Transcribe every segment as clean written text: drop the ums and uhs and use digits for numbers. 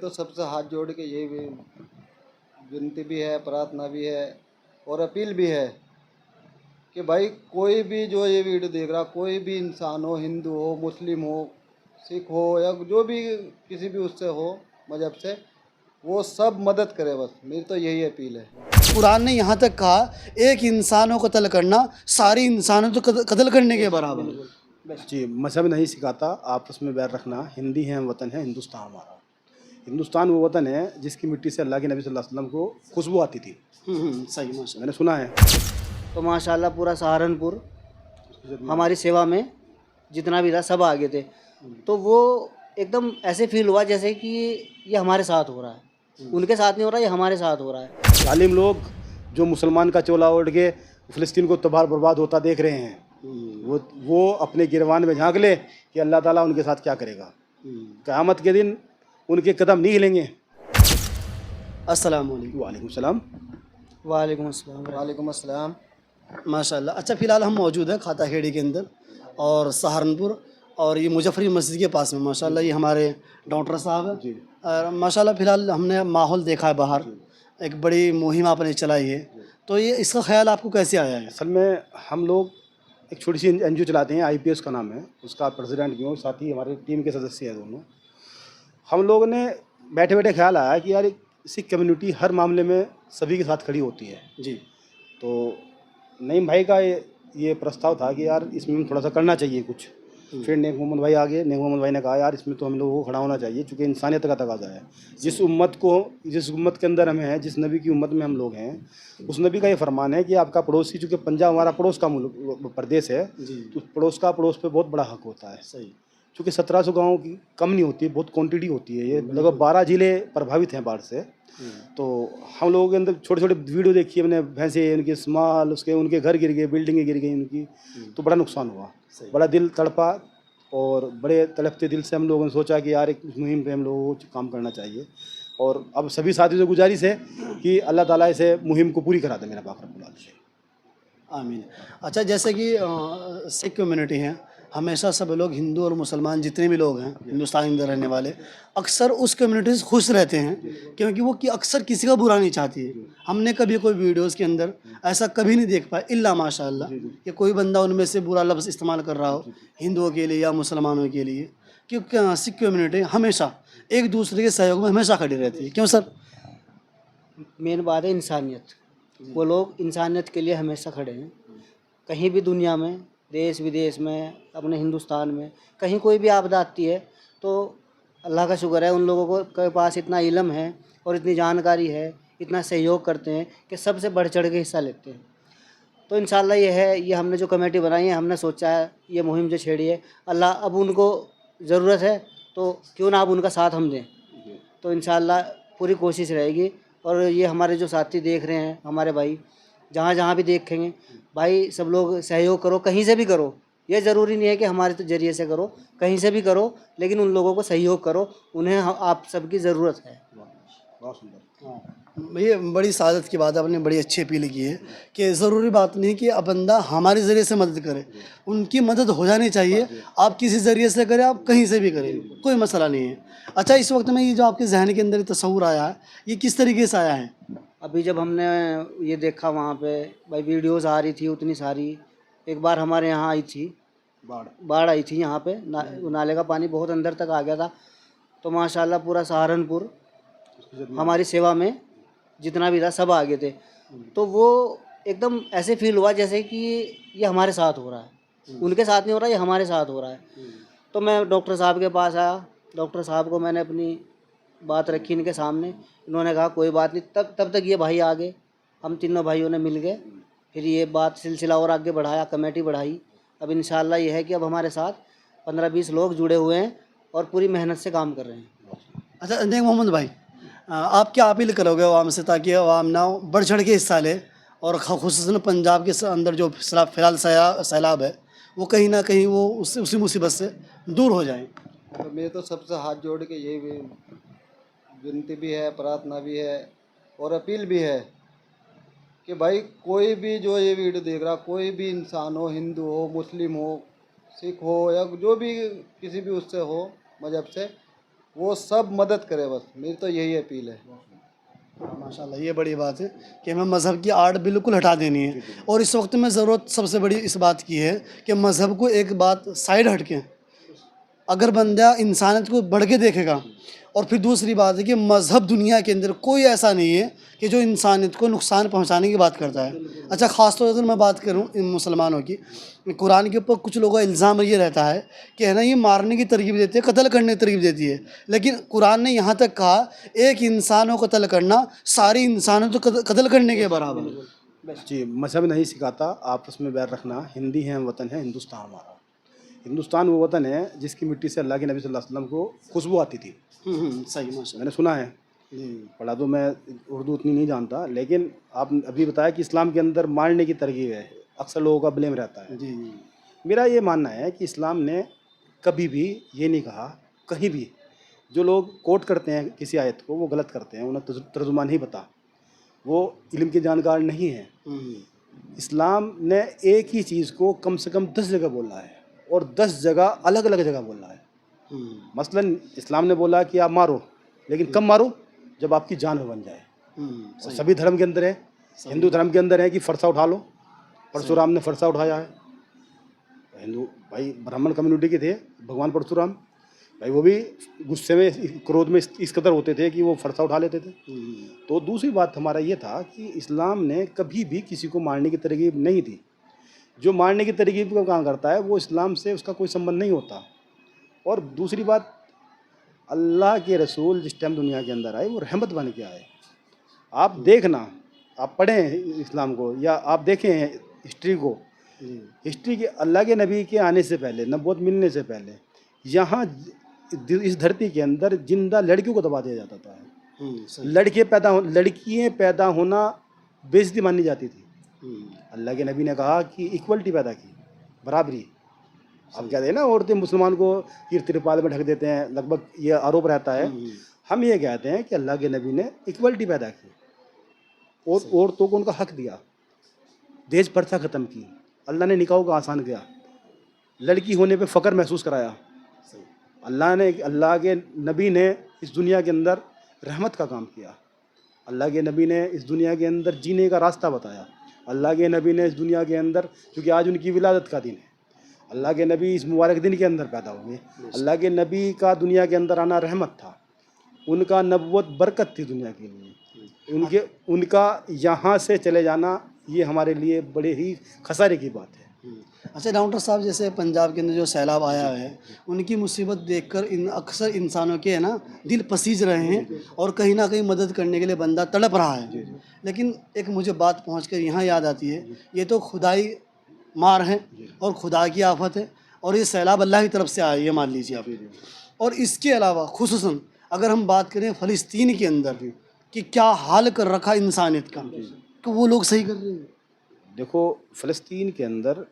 तो सबसे हाथ जोड़ के यही विनती भी है, प्रार्थना भी है और अपील भी है कि भाई कोई भी जो ये वीडियो देख रहा, कोई भी इंसान हो, हिंदू हो, मुस्लिम हो, सिख हो या जो भी किसी भी उससे हो मजहब से, वो सब मदद करे। बस मेरी तो यही अपील है। कुरान ने यहाँ तक कहा एक इंसानों को कत्ल करना सारी इंसानों को कत्ल करने के बराबर है। जी, मजहब नहीं सिखाता आपस में बैर रखना। हिंदी है, वतन है हिंदुस्तान हमारा। हिंदुस्तान वो वतन है जिसकी मिट्टी से अल्लाह के नबी सल्लल्लाहु अलैहि वसल्लम को खुशबू आती थी। सही माशाल्लाह। मैंने सुना है। तो माशाल्लाह पूरा सहारनपुर हमारी सेवा में जितना भी था सब आगे थे। तो वो एकदम ऐसे फील हुआ जैसे कि ये हमारे साथ हो रहा है, उनके साथ नहीं हो रहा, ये हमारे साथ हो रहा है। जालिम लोग जो मुसलमान का चोला ओढ़ के फ़लस्तीन को तबाह बर्बाद होता देख रहे हैं, वो अपने गिरवान में झांक ले कि अल्लाह ताला उनके साथ क्या करेगा। क़यामत के दिन उनके कदम नहीं हिलेंगे। अस्सलाम वालेकुम। वालेकुम सलाम। वालेकुम अस्सलाम। वालेकुम अस्सलाम। माशाल्लाह। अच्छा, फ़िलहाल हम मौजूद हैं खाता खेड़ी के अंदर और सहारनपुर, और ये मुजफ्फरी मस्जिद के पास में माशाल्लाह ये हमारे डॉक्टर साहब हैं। जी। और माशाल्लाह फ़िलहाल हमने माहौल देखा है बाहर, एक बड़ी मुहिम आपने चलाई है, तो ये इसका ख्याल आपको कैसे आया है? असल में हम लोग एक छोटी सी NGO चलाते हैं, IPS का नाम है, उसका प्रेसिडेंट भी हूँ, साथ ही हमारे टीम के सदस्य हैं दोनों। हम लोगों ने बैठे बैठे ख्याल आया कि यार सिख कम्युनिटी हर मामले में सभी के साथ खड़ी होती है। जी। तो नईम भाई का ये प्रस्ताव था कि यार इसमें हम थोड़ा सा करना चाहिए कुछ। फिर नेक मोहम्मद भाई आ गए। नेक मोहम्मद भाई ने कहा यार इसमें तो हम लोगों को खड़ा होना चाहिए, क्योंकि इंसानियत का तकाजा है। जिस उम्मत के अंदर हमें हैं, जिस नबी की उम्मत में हम लोग हैं, उस नबी का ये फरमान है कि आपका पड़ोसी, चूँकि पंजाब हमारा पड़ोस का प्रदेश है, तो पड़ोस पे बहुत बड़ा हक होता है। सही। चूँकि 1700 गाँव की कम नहीं होती है, बहुत क्वांटिटी होती है। ये लगभग 12 ज़िले प्रभावित हैं बाढ़ से। तो हम लोगों के अंदर छोटे छोटे वीडियो देखी हमने, भैंसे उनके स्माल, उनके घर गिर गए, बिल्डिंगें गिर गई उनकी, तो बड़ा नुकसान हुआ, बड़ा दिल तड़पा। और बड़े तड़पते दिल से हम लोगों ने सोचा कि यार एक मुहिम पे हम लोगों को काम करना चाहिए। और अब सभी साथियों से गुजारिश है कि अल्लाह ताला इसे मुहिम को पूरी करा दे मेरा पाक रब्बुल आलमीन। आमीन। अच्छा, जैसे कि सिख कम्युनिटी है, हमेशा सब लोग हिंदू और मुसलमान जितने भी लोग हैं हिंदुस्तान के अंदर रहने वाले, अक्सर उस कम्युनिटी से खुश रहते हैं, क्योंकि वो कि अक्सर किसी का बुरा नहीं चाहती है। हमने कभी कोई वीडियोस के अंदर ऐसा कभी नहीं देख पाया इल्ला माशाअल्लाह कि कोई बंदा उनमें से बुरा लफ्ज़ इस्तेमाल कर रहा हो हिंदुओं के लिए या मुसलमानों के लिए, क्योंकि सिख कम्युनिटी हमेशा एक दूसरे के सहयोग में हमेशा खड़ी रहती है। क्यों सर? मेन बात है इंसानियत। वो लोग इंसानियत के लिए हमेशा खड़े हैं। कहीं भी दुनिया में, देश विदेश में, अपने हिंदुस्तान में कहीं कोई भी आपदा आती है तो अल्लाह का शुक्र है उन लोगों को के पास इतना इल्म है और इतनी जानकारी है, इतना सहयोग करते हैं कि सबसे बढ़ चढ़ के हिस्सा लेते हैं। तो इंशाल्लाह ये है, ये हमने जो कमेटी बनाई है, हमने सोचा है ये मुहिम जो छेड़ी है, अल्लाह अब उनको ज़रूरत है तो क्यों ना अब उनका साथ हम दें। तो इंशाल्लाह पूरी कोशिश रहेगी। और ये हमारे जो साथी देख रहे हैं, हमारे भाई जहाँ जहाँ भी देखेंगे, भाई सब लोग सहयोग करो, कहीं से भी करो। ये ज़रूरी नहीं है कि हमारे तो जरिए से करो, कहीं से भी करो, लेकिन उन लोगों को सहयोग करो, उन्हें आप सबकी ज़रूरत है। बहुत सुंदर। ये बड़ी सादत की बात आपने बड़ी अच्छी अपील की है कि ज़रूरी बात नहीं कि अब बंदा हमारे ज़रिए से मदद करे, उनकी मदद हो जानी चाहिए। आप किसी ज़रिए से करें, आप कहीं से भी करें, कोई मसला नहीं है। अच्छा, इस वक्त में ये जो आपके जहन के अंदर तस्वुर आया है, ये किस तरीके से आया है? अभी जब हमने ये देखा वहाँ पे भाई वीडियोज़ आ रही थी उतनी सारी, एक बार हमारे यहाँ आई थी बाढ़ आई थी यहाँ पे, नाले का पानी बहुत अंदर तक आ गया था। तो माशाल्लाह पूरा सहारनपुर हमारी सेवा में जितना भी था सब आगे थे। तो वो एकदम ऐसे फील हुआ जैसे कि ये हमारे साथ हो रहा है, उनके साथ नहीं हो रहा, ये हमारे साथ हो रहा है। तो मैं डॉक्टर साहब के पास आया, डॉक्टर साहब को मैंने अपनी बात रखी इनके सामने। इन्होंने कहा कोई बात नहीं। तब तक ये भाई आ गए, हम तीनों भाइयों ने मिल गए, फिर ये बात सिलसिला और आगे बढ़ाया, कमेटी बढ़ाई। अब इंशाल्लाह ये है कि अब हमारे साथ 15-20 लोग जुड़े हुए हैं और पूरी मेहनत से काम कर रहे हैं। अच्छा, नेक मोहम्मद भाई, आप क्या अपील करोगे आवाम से ताकि आवाम ना बढ़ चढ़ के हिस्सा ले, और ख़ुसूसन पंजाब के अंदर जो फ़िलहाल सैलाब है वो कहीं ना कहीं वो उसी मुसीबत से दूर हो जाए? तो मेरे तो सबसे हाथ जोड़ के यही विनती भी है, प्रार्थना भी है और अपील भी है कि भाई कोई भी जो ये वीडियो देख रहा, कोई भी इंसान हो, हिंदू हो, मुस्लिम हो, सिख हो या जो भी किसी भी उससे हो मजहब से, वो सब मदद करे, बस मेरी तो यही अपील है। माशाल्लाह, ये बड़ी बात है कि हमें मज़हब की आड़ बिल्कुल हटा देनी है। और इस वक्त में ज़रूरत सबसे बड़ी इस बात की है कि मज़हब को एक बात साइड हट के, अगर बंदा इंसानियत को बढ़ के देखेगा, और फिर दूसरी बात है कि मज़हब दुनिया के अंदर कोई ऐसा नहीं है कि जो इंसानियत को नुकसान पहुंचाने की बात करता है। अच्छा, ख़ास तौर पर मैं बात करूं इन मुसलमानों की, कुरान के ऊपर कुछ लोगों का इल्ज़ाम ये रहता है कि है ना, ये मारने की तरगीब देती है, कत्ल करने की तरगीब देती है, लेकिन कुरान ने यहाँ तक कहा एक इंसान को कत्ल करना सारी इंसानों को कत्ल करने के बराबर है। जी, मज़हब नहीं सिखाता आपस में बैर रखना। हिंदी है, वतन है हिंदुस्तान हमारा। हिंदुस्तान वो वतन है जिसकी मिट्टी से अल्लाह के नबी सल्लल्लाहु अलैहि वसल्लम को खुशबू आती थी। सही, माशा मैंने सुना है, पढ़ा तो मैं उर्दू उतनी नहीं जानता, लेकिन आप अभी बताया कि इस्लाम के अंदर मारने की तरगीब है, अक्सर लोगों का ब्लेम रहता है। जी। मेरा ये मानना है कि इस्लाम ने कभी भी ये नहीं कहा, कहीं भी जो लोग कोट करते हैं किसी आयत को वो गलत करते हैं, उन्हें तर्जुमा नहीं पता, वो इल्म के जानकार नहीं है। इस्लाम ने एक ही चीज़ को कम से कम 10 जगह बोला है, और 10 जगह अलग अलग जगह बोला है। मसलन इस्लाम ने बोला कि आप मारो, लेकिन कब मारो, जब आपकी जान में बन जाए। और सभी धर्म के अंदर है, हिंदू धर्म के अंदर है कि फरसा उठा लो, परशुराम ने फरसा उठाया है। हिंदू भाई ब्राह्मण कम्युनिटी के थे भगवान परशुराम भाई, वो भी गुस्से में क्रोध में इस कदर होते थे कि वो फरसा उठा लेते थे। तो दूसरी बात हमारा ये था कि इस्लाम ने कभी भी किसी को मारने की तरगीब नहीं दी। जो मारने की तरगीब का काम करता है वो इस्लाम से उसका कोई संबंध नहीं होता। और दूसरी बात, अल्लाह के रसूल जिस टाइम दुनिया के अंदर आए वो रहमत बन के आए। आप देखना, आप पढ़ें इस्लाम को या आप देखें हिस्ट्री को, हिस्ट्री के अल्लाह के नबी के आने से पहले, नबूवत मिलने से पहले, यहाँ इस धरती के अंदर जिंदा लड़कियों को दबा दिया जाता था। लड़कियाँ पैदा होना बेइज्जती मानी जाती थी। अल्लाह के नबी ने कहा कि इक्वलिटी पैदा की, बराबरी। अब कहते हैं ना, औरतें मुसलमान को तिरपाल में ढक देते हैं, लगभग ये आरोप रहता है। हम ये कहते हैं कि अल्लाह के नबी ने इक्वलिटी पैदा की और औरतों को उनका हक दिया, दहेज प्रथा ख़त्म की, अल्लाह ने निकाह को आसान किया, लड़की होने पे फ़ख्र महसूस कराया। अल्लाह के नबी ने इस दुनिया के अंदर रहमत का काम किया। अल्लाह के नबी ने इस दुनिया के अंदर जीने का रास्ता बताया। अल्लाह के नबी ने इस दुनिया के अंदर, क्योंकि आज उनकी विलादत का दिन है, अल्लाह के नबी इस मुबारक दिन के अंदर पैदा हुए। अल्लाह के नबी का दुनिया के अंदर आना रहमत था, उनका नबूवत बरकत थी दुनिया के लिए। उनका यहाँ से चले जाना ये हमारे लिए बड़े ही खसारे की बात है। अच्छा डॉक्टर साहब, जैसे पंजाब के अंदर जो सैलाब आया है, उनकी मुसीबत देखकर अक्सर इंसानों के है ना दिल पसीज रहे हैं, और कहीं ना कहीं मदद करने के लिए बंदा तड़प रहा है। लेकिन एक मुझे बात पहुंचकर यहाँ याद आती है, ये तो खुदाई मार है और खुदा की आफत है, और ये सैलाब अल्लाह की तरफ से आया, ये मान लीजिए आप। और इसके अलावा खुसूसन अगर हम बात करें फ़लस्तीन के अंदर कि क्या हाल कर रखा इंसानियत का, तो वो लोग सही कर रहे हैं। देखो, फ़लस्तीन के अंदर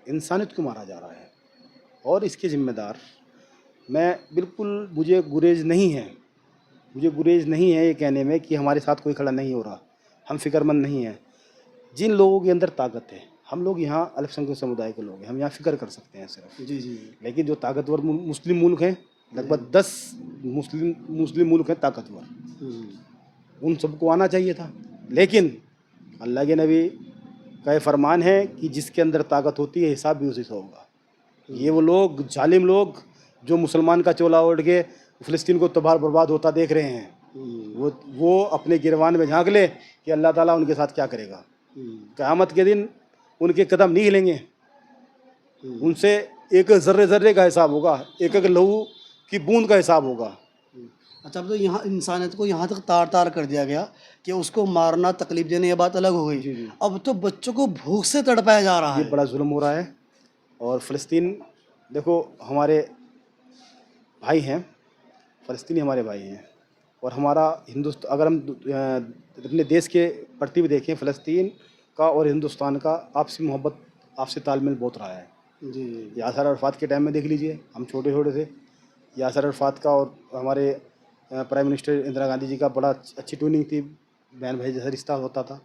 इंसानियत को मारा जा रहा है, और इसके ज़िम्मेदार मुझे गुरेज नहीं है ये कहने में कि हमारे साथ कोई खड़ा नहीं हो रहा, हम फ़िक्रमंद नहीं हैं। जिन लोगों के अंदर ताकत है, हम लोग यहाँ अल्पसंख्यक समुदाय के लोग हैं, हम यहाँ फ़िक्र कर सकते हैं सिर्फ। जी। लेकिन जो ताकतवर मुस्लिम मुल्क हैं, लगभग 10 मुस्लिम मुल्क हैं ताकतवर, उन सबको आना चाहिए था। लेकिन अल्लाह के नबी का ये फरमान है कि जिसके अंदर ताकत होती है हिसाब भी उसी से होगा। ये वो लोग, जालिम लोग, जो मुसलमान का चोला ओढ़ के फ़लस्तीन को तबाह बर्बाद होता देख रहे हैं, वो अपने गिरवान में झांक ले कि अल्लाह ताला उनके साथ क्या करेगा। क़यामत के दिन उनके कदम नहीं हिलेंगे, उनसे एक ज़र्रे का हिसाब होगा, एक लहू की बूंद का हिसाब होगा। अच्छा, अब तो यहाँ इंसानियत को यहाँ तक तार कर दिया गया कि उसको मारना, तकलीफ देने, ये बात अलग हो गई। अब तो बच्चों को भूख से तड़पाया जा रहा है। ये बड़ा जुल्म हो रहा है। और फ़लस्तीन, देखो, हमारे भाई हैं, फ़लस्तीनी हमारे भाई हैं, और हमारा हिंदुस्तान, अगर हम अपने देश के प्रति भी देखें, फ़लस्तीन का और हिंदुस्तान का आपसी मोहब्बत, आपसी तालमेल बहुत रहा है। जी। यासर अरफ़ात के टाइम में देख लीजिए, हम छोटे थे, यासर अरफ़ात का और हमारे प्राइम मिनिस्टर इंदिरा गांधी जी का बड़ा अच्छी ट्यूनिंग थी, बहन भाई जैसा रिश्ता होता था।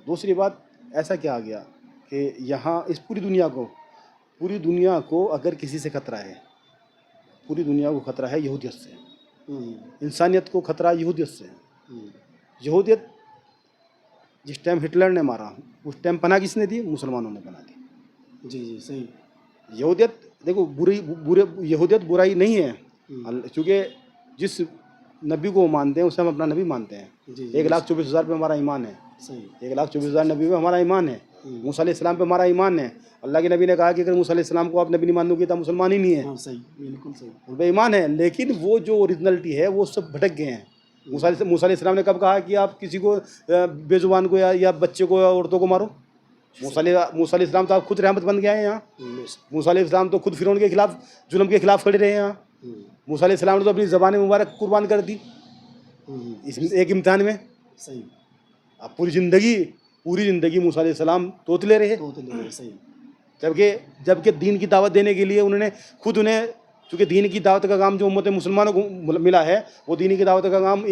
दूसरी बात, ऐसा क्या आ गया कि यहाँ इस पूरी दुनिया को अगर किसी से खतरा है, पूरी दुनिया को खतरा है यहूदियत से। इंसानियत को खतरा यहूदियत से है। यहूदियत जिस टाइम हिटलर ने मारा, उस टाइम पनाह किसने दी? मुसलमानों ने पनाह दी। जी जी सही। यहूदियत देखो यहूदियत बुराई नहीं है, क्योंकि जिस नबी को वो मानते हैं उसे हम अपना नबी मानते हैं। जी जी 1,24,000 पे हमारा ईमान है, सही। 1,24,000 नबी पे हमारा ईमान है, मूसा अलैहिस्सलाम पे हमारा ईमान है। अल्लाह के नबी ने कहा कि अगर मूसा अलैहिस्सलाम को आप नबी नहीं मानोगे तो मुसलमान ही नहीं है, हाँ सही, बिल्कुल सही। उन पे ईमान है। लेकिन वो जो ओरिजिनलिटी है वो सब भटक गए हैं। मूसा अलैहिस्सलाम ने कब कहा कि आप किसी को बेजुबान को या बच्चे को या औरतों को मारो? मूसा अलैहिस्सलाम तो आप खुद रहमत बन गए हैं यहाँ। मूसा अलैहिस्सलाम तो खुद फिरौन के खिलाफ, जुल्म के खिलाफ खड़े रहे हैं यहाँ। मूसा अलैहिस्सलाम ने तो अपनी ज़बान मुबारक कुर्बान कर दी इस एक इम्तिहान में। सही। अब पूरी ज़िंदगी मूसा अलैहिस्सलाम तोतले रहे, सही। जबकि दीन की दावत देने के लिए उन्होंने खुद चूँकि दीन की दावत का काम जो उम्मत मुसलमानों को मिला है, वो दीन की दावत का काम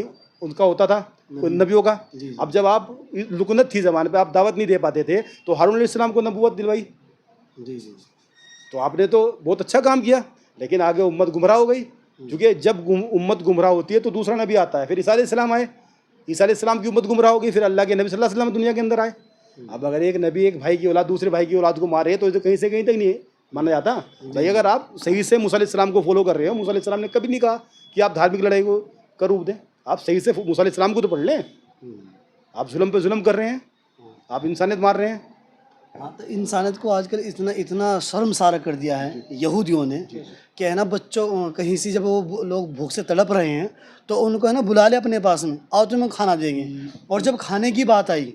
उनका होता था, नबियों का। अब जब आप लुकनत थी ज़माने पे, आप दावत नहीं दे पाते थे, तो हारून अलैहिस्सलाम को नबूवत दिलवाई। जी जी तो आपने तो बहुत अच्छा काम किया, लेकिन आगे उम्मत गुमराह हो गई। क्योंकि जब उम्मत गुमराह होती है तो दूसरा नबी आता है। फिर ईसा अलैहिस्सलाम आए, ईसा अलैहिस्सलाम की उम्मत गुमराह हो गई, फिर अल्लाह के नबी सल्लल्लाहु अलैहि वसल्लम दुनिया के अंदर आए। अब अगर एक नबी एक भाई की औलाद दूसरे भाई की औलाद को मारे तो कहीं से कहीं तक नहीं माना जाता। भाई अगर आप सही से मूसा अलैहिस्सलाम को फॉलो कर रहे हो, मूसा अलैहिस्सलाम ने कभी नहीं कहा कि आप धार्मिक लड़ाई को कर रूप दें। आप सही से मूसा अलैहिस्सलाम को तो पढ़ लें। आप जुल्म पे जुल्म कर रहे हैं, आप इंसानियत मार रहे हैं। हाँ, तो इंसानियत को आजकल इतना शर्मसार कर दिया है यहूदियों ने कि है ना, बच्चों कहीं से जब वो लोग भूख से तड़प रहे हैं तो उनको है ना बुला ले अपने पास में, आओ तुम्हें खाना देंगे। और जब खाने की बात आई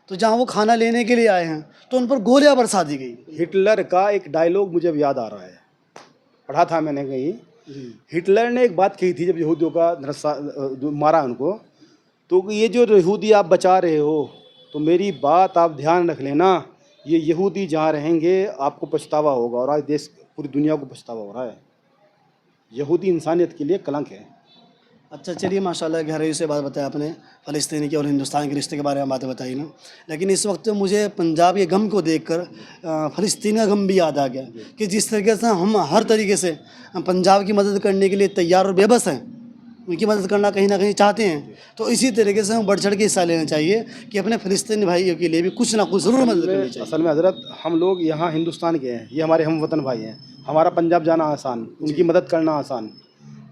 तो जहाँ वो खाना लेने के लिए आए हैं तो उन पर गोलियां बरसा दी गई। हिटलर का एक डायलॉग मुझे याद आ रहा है, पढ़ा था मैंने कहीं। हिटलर ने एक बात कही थी जब यहूदियों का मारा उनको, तो ये जो यहूदी आप बचा रहे हो, तो मेरी बात आप ध्यान रख लेना, ये यहूदी जहाँ रहेंगे आपको पछतावा होगा। और आज देश पूरी दुनिया को पछतावा हो रहा है। यहूदी इंसानियत के लिए कलंक है। अच्छा चलिए, माशाल्लाह गहराई से बात बताया आपने, फ़लस्तीन के और हिंदुस्तान के रिश्ते के बारे में बातें बताई ना। लेकिन इस वक्त मुझे पंजाब के गम को देखकर फ़लस्तीन का गम भी याद आ गया कि जिस तरीके से हम हर तरीके से पंजाब की मदद करने के लिए तैयार और बेबस हैं, उनकी मदद करना कहीं ना कहीं चाहते हैं, तो इसी तरीके से हम बढ़ चढ़ के हिस्सा लेना चाहिए कि अपने फ़लस्तीनी भाइयों के लिए भी कुछ ना कुछ ज़रूर मदद करनी चाहिए। असल में हज़रत, हम लोग यहाँ हिंदुस्तान के हैं, ये हमारे हम वतन भाई हैं। हमारा पंजाब जाना आसान, उनकी मदद करना आसान।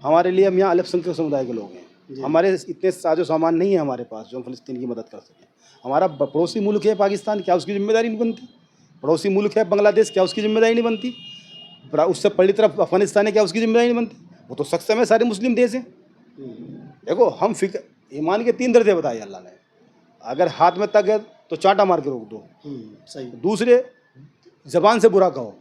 हमारे लिए हम यहाँ अल्पसंख्यक समुदाय के लोग हैं, हमारे इतने साजो सामान नहीं है हमारे पास जो हम फ़लस्तीन की मदद कर सकें। हमारा पड़ोसी मुल्क है पाकिस्तान, क्या उसकी जिम्मेदारी नहीं बनती? पड़ोसी मुल्क है बांग्लादेश, क्या उसकी जिम्मेदारी नहीं बनती? उससे पहली तरफ अफगानिस्तान है, क्या उसकी जिम्मेदारी नहीं बनती? वो तो सक्षम है, सारे मुस्लिम देश हैं। देखो, हम ईमान के 3 दर्जे बताए अल्लाह ने। अगर हाथ में तक है तो चांटा मार के रोक दो, सही। दूसरे ज़बान से बुरा कहो,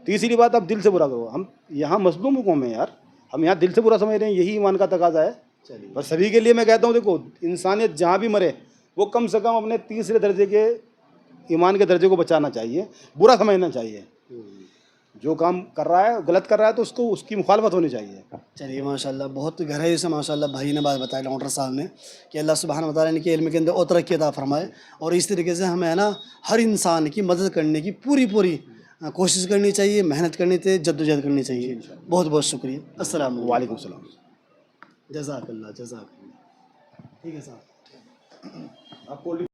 तीसरी बात आप दिल से बुरा कहो। हम यहाँ मजलूम कौम है यार, हम यहाँ दिल से बुरा समझ रहे हैं, यही ईमान का तकाजा है। चलिए, पर सभी के लिए मैं कहता हूँ, देखो, इंसानियत जहाँ भी मरे वो कम से कम अपने तीसरे दर्जे के ईमान के दर्जे को बचाना चाहिए, बुरा समझना चाहिए। जो काम कर रहा है, गलत कर रहा है, तो उसको उसकी मुखालफत होनी चाहिए। चलिए माशाल्लाह, बहुत गहराई से माशाल्लाह भाई ने बात बताई, डॉक्टर साहब ने, कि अल्लाह सुब्हान व तआला इनके इल्म के अंदर और तरक्की अता फरमाए। और इस तरीके से हमें है ना हर इंसान की मदद करने की पूरी कोशिश करनी चाहिए, मेहनत करनी चाहिए, जद्दोजहद करनी चाहिए। बहुत बहुत शुक्रिया। अस्सलाम वालेकुम सलाम। जज़ाकल्लाह, जज़ाकल्लाह। ठीक है साहब। आपको